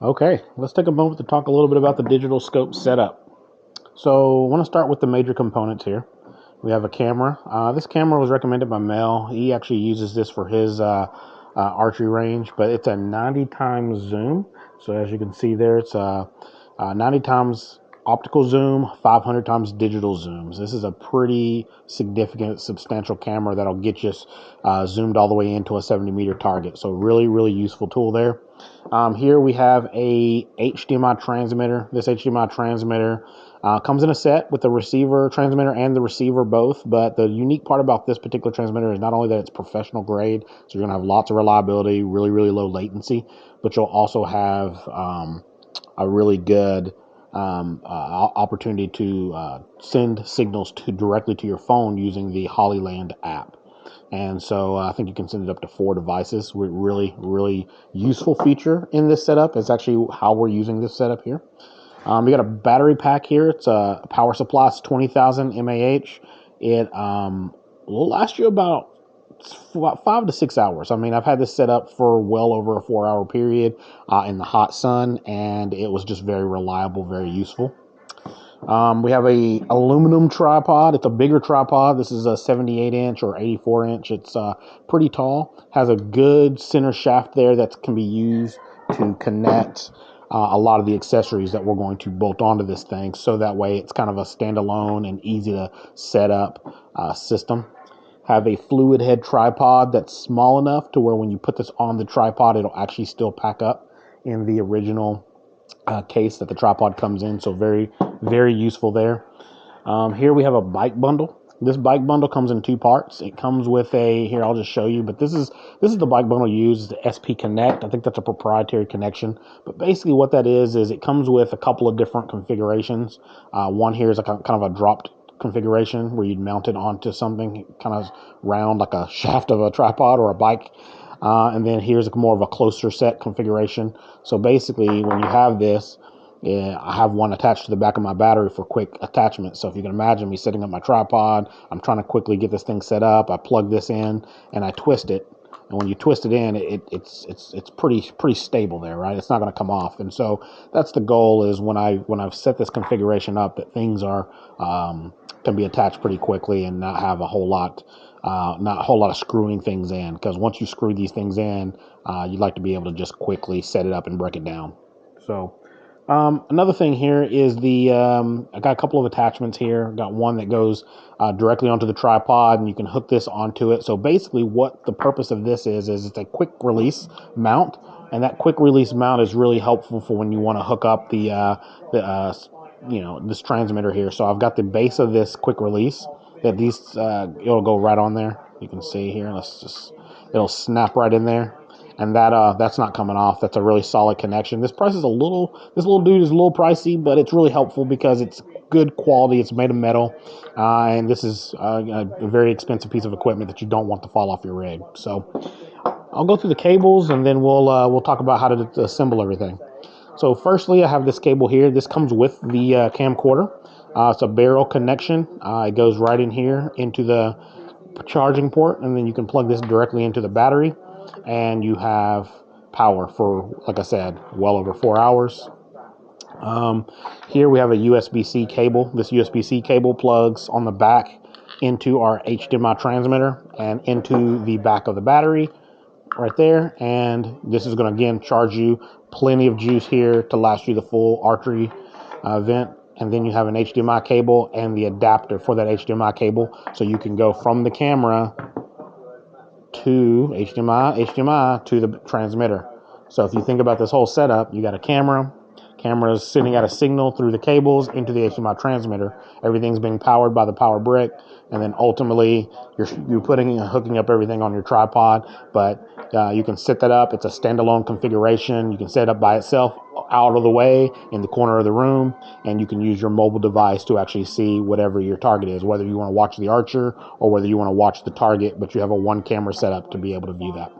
Okay, let's take a moment to talk a little bit about the digital scope setup. So I want to start with the major components here. We have a camera. This camera was recommended by Mel. He actually uses this for his archery range, but it's a 90 times zoom. So as you can see there, it's a 90 times optical zoom, 500 times digital zooms. This is a pretty significant, substantial camera that'll get you zoomed all the way into a 70-meter target. So really, really useful tool there. Here we have a HDMI transmitter. This HDMI transmitter comes in a set with the receiver transmitter and the receiver both, but the unique part about this particular transmitter is not only that it's professional grade, so you're going to have lots of reliability, really, really low latency, but you'll also have a really good opportunity to send signals directly to your phone using the Hollyland app. And so I think you can send it up to 4 devices. Really, really useful feature in this setup. It's actually how we're using this setup here. We got a battery pack here. It's a power supply. It's 20,000 mAh. It will last you about 5 to 6 hours. I mean, I've had this set up for well over a 4-hour period in the hot sun, and it was just very reliable, very useful. We have a aluminum tripod. It's a bigger tripod. This is a 78-inch or 84-inch. It's pretty tall. Has a good center shaft there that can be used to connect a lot of the accessories that we're going to bolt onto this thing. So that way it's kind of a standalone and easy to set up system. Have a fluid head tripod that's small enough to where when you put this on the tripod, it'll actually still pack up in the original case that the tripod comes in. So very, very useful there. Here we have a bike bundle. This bike bundle comes in 2 parts. It comes with here I'll just show you, but this is the bike bundle used, the SP Connect. I think that's a proprietary connection, but basically what that is it comes with a couple of different configurations. One here is a kind of a dropped configuration where you'd mount it onto something kind of round like a shaft of a tripod or a bike. And then here's more of a closer set configuration. So basically when you have this, I have one attached to the back of my battery for quick attachment. So if you can imagine me setting up my tripod, I'm trying to quickly get this thing set up. I plug this in and I twist it. And when you twist it in, it's pretty stable there, right? It's not going to come off. And so that's the goal, is when I've set this configuration up, that things are can be attached pretty quickly and not have a whole lot of screwing things in. Because once you screw these things in, you'd like to be able to just quickly set it up and break it down. So another thing here is I got a couple of attachments here. Got one that goes directly onto the tripod, and you can hook this onto it. So basically what the purpose of this is it's a quick release mount, and that quick release mount is really helpful for when you want to hook up this transmitter here. So I've got the base of this quick release that it'll go right on there. You can see here. It'll snap right in there. And that's not coming off. That's a really solid connection. This little dude is a little pricey, but it's really helpful because it's good quality. It's made of metal, and this is a very expensive piece of equipment that you don't want to fall off your rig. So I'll go through the cables, and then we'll talk about how to assemble everything. So firstly, I have this cable here. This comes with the camcorder. It's a barrel connection. It goes right in here into the charging port, and then you can plug this directly into the battery, and you have power for, like I said, well over 4 hours. Here we have a USB-C cable. This USB-C cable plugs on the back into our HDMI transmitter and into the back of the battery right there. And this is going to, again, charge you plenty of juice here to last you the full archery event. And then you have an HDMI cable and the adapter for that HDMI cable, so you can go from the camera to HDMI to the transmitter. So if you think about this whole setup, you got a camera's sending out a signal through the cables into the HDMI transmitter. Everything's being powered by the power brick, and then ultimately you're hooking up everything on your tripod. But you can set that up. It's a standalone configuration. You can set it up by itself out of the way in the corner of the room, and you can use your mobile device to actually see whatever your target is, whether you want to watch the archer or whether you want to watch the target, but you have a 1 camera setup to be able to view that.